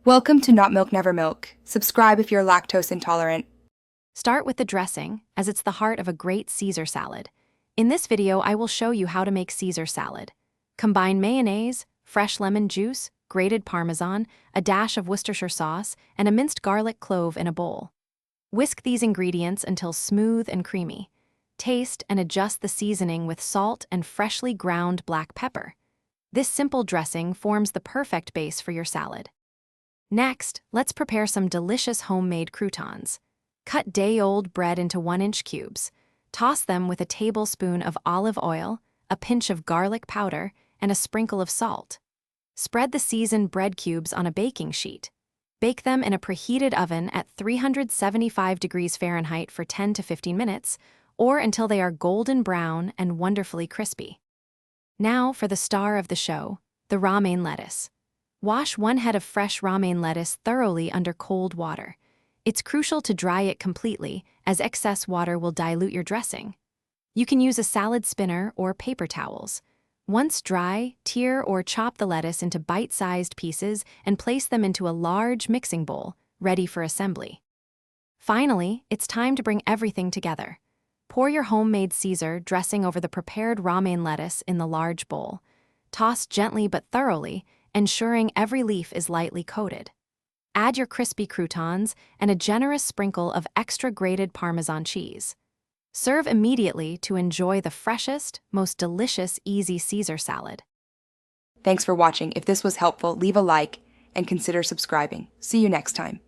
Welcome to Not Milk Never Milk. Subscribe if you're lactose intolerant. Start with the dressing, as it's the heart of a great Caesar salad. In this video, I will show you how to make Caesar salad. Combine mayonnaise, fresh lemon juice, grated Parmesan, a dash of Worcestershire sauce, and a minced garlic clove in a bowl. Whisk these ingredients until smooth and creamy. Taste and adjust the seasoning with salt and freshly ground black pepper. This simple dressing forms the perfect base for your salad. Next, let's prepare some delicious homemade croutons. Cut day-old bread into 1-inch cubes. Toss them with a tablespoon of olive oil, a pinch of garlic powder, and a sprinkle of salt. Spread the seasoned bread cubes on a baking sheet. Bake them in a preheated oven at 375 degrees Fahrenheit for 10 to 15 minutes, or until they are golden brown and wonderfully crispy. Now for the star of the show, the romaine lettuce. Wash 1 head of fresh romaine lettuce thoroughly under cold water. It's crucial to dry it completely, as excess water will dilute your dressing. You can use a salad spinner or paper towels. Once dry, tear or chop the lettuce into bite-sized pieces and place them into a large mixing bowl, ready for assembly. Finally, it's time to bring everything together. Pour your homemade Caesar dressing over the prepared romaine lettuce in the large bowl. Toss gently but thoroughly, ensuring every leaf is lightly coated. Add your crispy croutons and a generous sprinkle of extra grated Parmesan cheese. Serve immediately to enjoy the freshest, most delicious, easy Caesar salad. Thanks for watching. If this was helpful, leave a like and consider subscribing. See you next time.